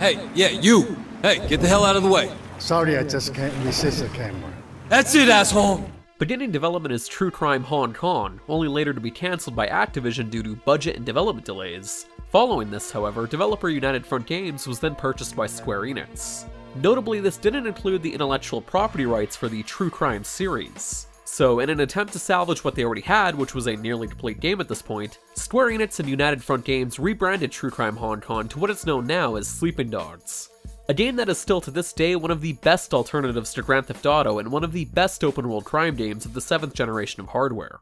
Hey, yeah, you! Hey, get the hell out of the way! Sorry, I just can't resist the camera. That's it, asshole! Beginning development is True Crime Hong Kong, only later to be cancelled by Activision due to budget and development delays. Following this, however, developer United Front Games was then purchased by Square Enix. Notably, this didn't include the intellectual property rights for the True Crime series. So, in an attempt to salvage what they already had, which was a nearly complete game at this point, Square Enix and United Front Games rebranded True Crime Hong Kong to what is known now as Sleeping Dogs. A game that is still to this day one of the best alternatives to Grand Theft Auto and one of the best open-world crime games of the 7th generation of hardware.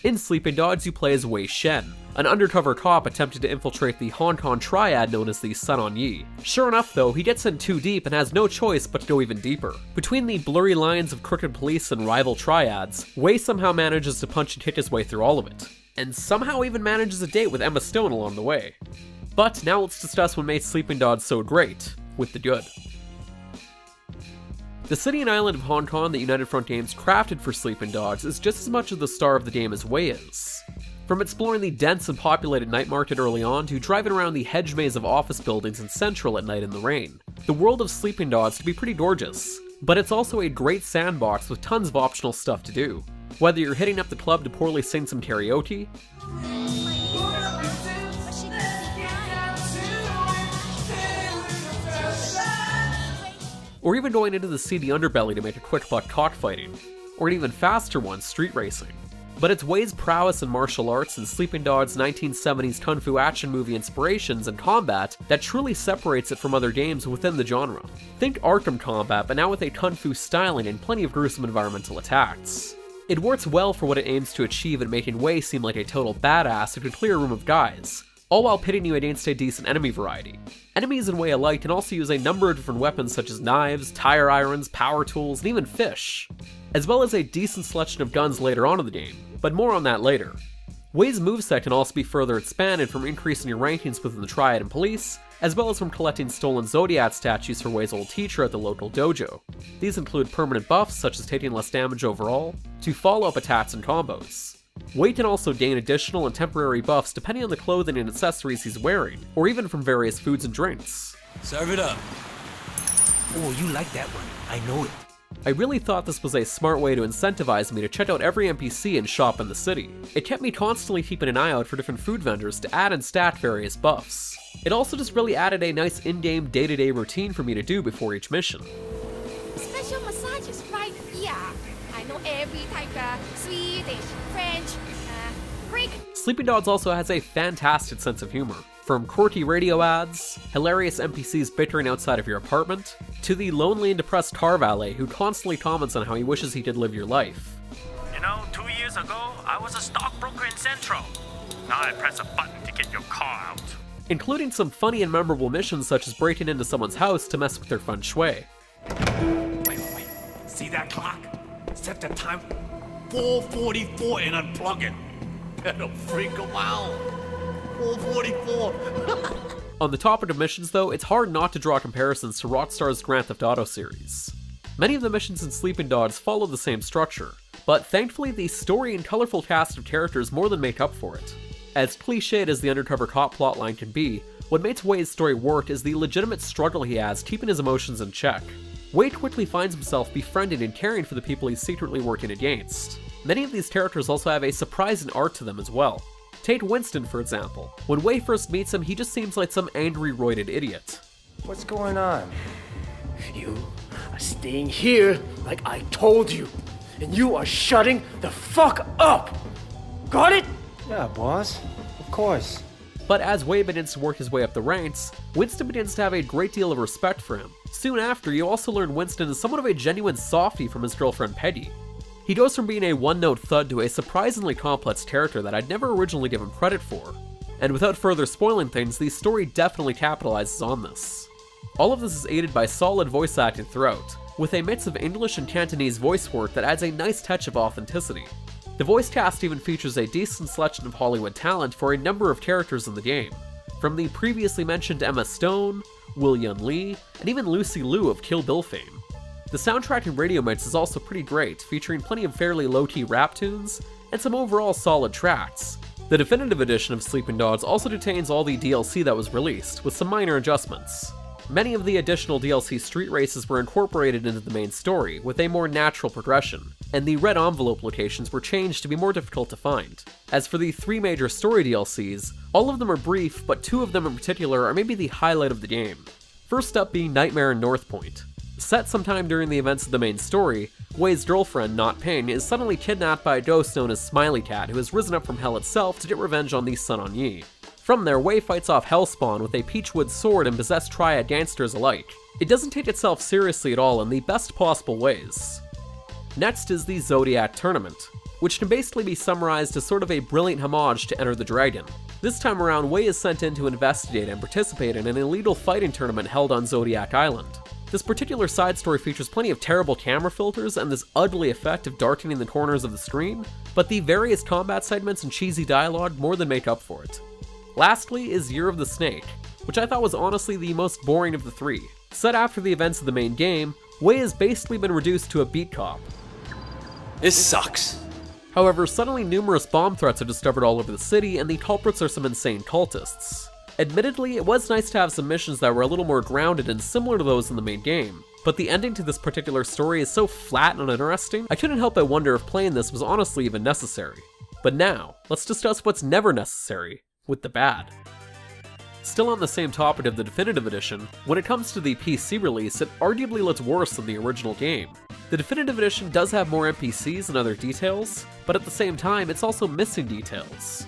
In Sleeping Dogs, you play as Wei Shen, an undercover cop attempting to infiltrate the Hong Kong triad known as the Sun On Yee. Sure enough though, he gets in too deep and has no choice but to go even deeper. Between the blurry lines of crooked police and rival triads, Wei somehow manages to punch and kick his way through all of it. And somehow even manages a date with Emma Stone along the way. But now let's discuss what made Sleeping Dogs so great, with the good. The city and island of Hong Kong that United Front Games crafted for Sleeping Dogs is just as much of the star of the game as Wei is. From exploring the dense and populated night market early on to driving around the hedge maze of office buildings in Central at night in the rain, the world of Sleeping Dogs can be pretty gorgeous, but it's also a great sandbox with tons of optional stuff to do. Whether you're hitting up the club to poorly sing some karaoke, or even going into the seedy underbelly to make a quick buck cockfighting, or an even faster one, street racing. But it's Wei's prowess in martial arts and Sleeping Dogs' 1970s kung fu action movie inspirations and combat that truly separates it from other games within the genre. Think Arkham Combat, but now with a kung fu styling and plenty of gruesome environmental attacks. It works well for what it aims to achieve in making Wei seem like a total badass who could clear a room of guys, all while pitting you against a decent enemy variety. Enemies in Wei alike can also use a number of different weapons such as knives, tire irons, power tools, and even fish, as well as a decent selection of guns later on in the game, but more on that later. Wei's moveset can also be further expanded from increasing your rankings within the Triad and Police, as well as from collecting stolen Zodiac statues for Wei's old teacher at the local dojo. These include permanent buffs such as taking less damage overall, to follow-up attacks and combos. Wei can also gain additional and temporary buffs depending on the clothing and accessories he's wearing, or even from various foods and drinks. Serve it up. Oh, you like that one. I know it. I really thought this was a smart way to incentivize me to check out every NPC and shop in the city. It kept me constantly keeping an eye out for different food vendors to add and stack various buffs. It also just really added a nice in-game day-to-day routine for me to do before each mission. Special massages right here. I know every type of Swedish, French, Greek. Sleeping Dogs also has a fantastic sense of humor. From quirky radio ads, hilarious NPCs bickering outside of your apartment, to the lonely and depressed car valet who constantly comments on how he wishes he could live your life. You know, 2 years ago, I was a stockbroker in Central. Now I press a button to get your car out. Including some funny and memorable missions such as breaking into someone's house to mess with their feng shui. Wait. See that clock? Set the time 4:44 and unplug it. That'll freak them out. 4:44. On the topic of missions though, it's hard not to draw comparisons to Rockstar's Grand Theft Auto series. Many of the missions in Sleeping Dogs follow the same structure, but thankfully the story and colorful cast of characters more than make up for it. As cliched as the undercover cop plotline can be, what makes Wei's story work is the legitimate struggle he has keeping his emotions in check. Wei quickly finds himself befriending and caring for the people he's secretly working against. Many of these characters also have a surprising art to them as well. Tate Winston, for example. When Wei first meets him, he just seems like some angry, roided idiot. What's going on? You are staying here like I told you, and you are shutting the fuck up! Got it? Yeah, boss. Of course. But as Wei begins to work his way up the ranks, Winston begins to have a great deal of respect for him. Soon after, you also learn Winston is somewhat of a genuine softie from his girlfriend Peggy. He goes from being a one-note thud to a surprisingly complex character that I'd never originally given credit for. And without further spoiling things, the story definitely capitalizes on this. All of this is aided by solid voice acting throughout, with a mix of English and Cantonese voice work that adds a nice touch of authenticity. The voice cast even features a decent selection of Hollywood talent for a number of characters in the game, from the previously mentioned Emma Stone, Will Yun Lee, and even Lucy Liu of Kill Bill fame. The soundtrack and radio mix is also pretty great, featuring plenty of fairly low-key rap tunes, and some overall solid tracks. The definitive edition of Sleeping Dogs also contains all the DLC that was released, with some minor adjustments. Many of the additional DLC street races were incorporated into the main story, with a more natural progression, and the red envelope locations were changed to be more difficult to find. As for the 3 major story DLCs, all of them are brief, but 2 of them in particular are maybe the highlight of the game. First up being Nightmare in North Point. Set sometime during the events of the main story, Wei's girlfriend, Not Ping, is suddenly kidnapped by a ghost known as Smiley Cat, who has risen up from hell itself to get revenge on the Sun On Yee. From there, Wei fights off Hellspawn with a Peachwood sword and possessed triad gangsters alike. It doesn't take itself seriously at all in the best possible ways. Next is the Zodiac Tournament, which can basically be summarized as sort of a brilliant homage to Enter the Dragon. This time around, Wei is sent in to investigate and participate in an illegal fighting tournament held on Zodiac Island. This particular side story features plenty of terrible camera filters and this ugly effect of darkening the corners of the screen, but the various combat segments and cheesy dialogue more than make up for it. Lastly is Year of the Snake, which I thought was honestly the most boring of the 3. Set after the events of the main game, Wei has basically been reduced to a beat cop. This sucks. However, suddenly numerous bomb threats are discovered all over the city, and the culprits are some insane cultists. Admittedly, it was nice to have some missions that were a little more grounded and similar to those in the main game, but the ending to this particular story is so flat and uninteresting, I couldn't help but wonder if playing this was honestly even necessary. But now, let's discuss what's never necessary, with the bad. Still on the same topic of the Definitive Edition, when it comes to the PC release, it arguably looks worse than the original game. The Definitive Edition does have more NPCs and other details, but at the same time, it's also missing details.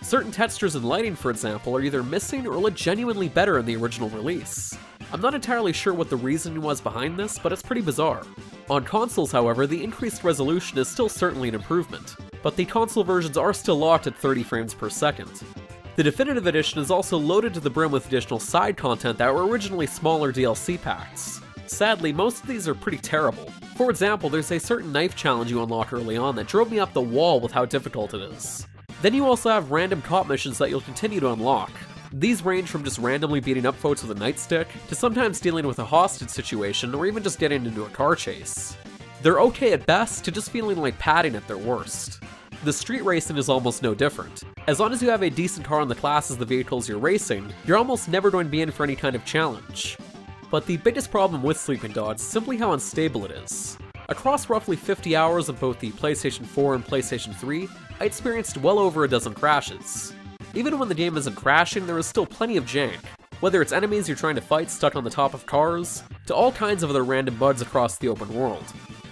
Certain textures and lighting, for example, are either missing or look genuinely better in the original release. I'm not entirely sure what the reason was behind this, but it's pretty bizarre. On consoles, however, the increased resolution is still certainly an improvement, but the console versions are still locked at 30 frames per second. The Definitive Edition is also loaded to the brim with additional side content that were originally smaller DLC packs. Sadly, most of these are pretty terrible. For example, there's a certain knife challenge you unlock early on that drove me up the wall with how difficult it is. Then you also have random cop missions that you'll continue to unlock. These range from just randomly beating up folks with a nightstick, to sometimes dealing with a hostage situation, or even just getting into a car chase. They're okay at best, to just feeling like padding at their worst. The street racing is almost no different. As long as you have a decent car in the classes of the vehicles you're racing, you're almost never going to be in for any kind of challenge. But the biggest problem with Sleeping Dogs is simply how unstable it is. Across roughly 50 hours of both the PlayStation 4 and PlayStation 3, I experienced well over a dozen crashes. Even when the game isn't crashing, there is still plenty of jank. Whether it's enemies you're trying to fight stuck on the top of cars, to all kinds of other random bugs across the open world.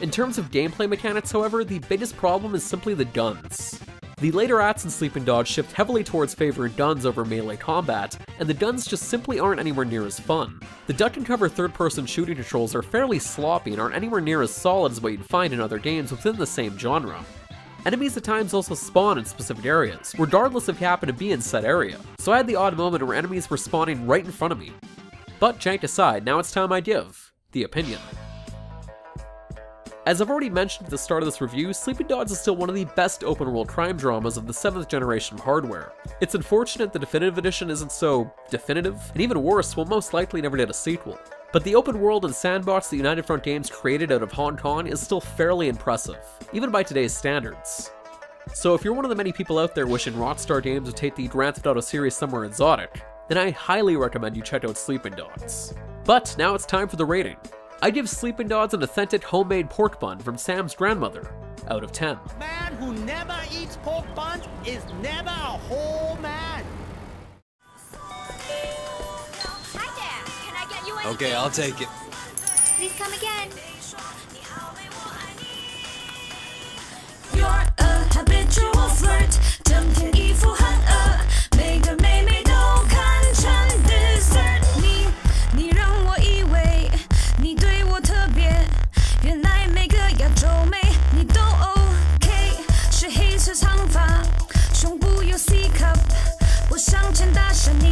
In terms of gameplay mechanics, however, the biggest problem is simply the guns. The later acts in Sleeping Dogs shift heavily towards favoring guns over melee combat, and the guns just simply aren't anywhere near as fun. The duck and cover third-person shooting controls are fairly sloppy and aren't anywhere near as solid as what you'd find in other games within the same genre. Enemies at times also spawn in specific areas, regardless if you happen to be in said area, so I had the odd moment where enemies were spawning right in front of me. But jank aside, now it's time I give the opinion. As I've already mentioned at the start of this review, Sleeping Dogs is still one of the best open-world crime dramas of the 7th generation of hardware. It's unfortunate the Definitive Edition isn't so definitive, and even worse, will most likely never get a sequel. But the open world and sandbox that United Front Games created out of Hong Kong is still fairly impressive, even by today's standards. So if you're one of the many people out there wishing Rockstar Games would take the Grand Theft Auto series somewhere exotic, then I highly recommend you check out Sleeping Dogs. But now it's time for the rating. I give Sleeping Dogs an authentic homemade pork bun from Sam's grandmother, out of 10. Man who never eats pork buns is never a whole man. Hi there. Can I get you anything? Okay, I'll take it. Please come again. You're a habitual flirt， 整天一副很恶，每个妹妹都看成 dessert。你让我以为你对我特别，原来每个亚洲妹你都 OK， 是黑色长发，胸部有 C cup， 我上前搭讪你。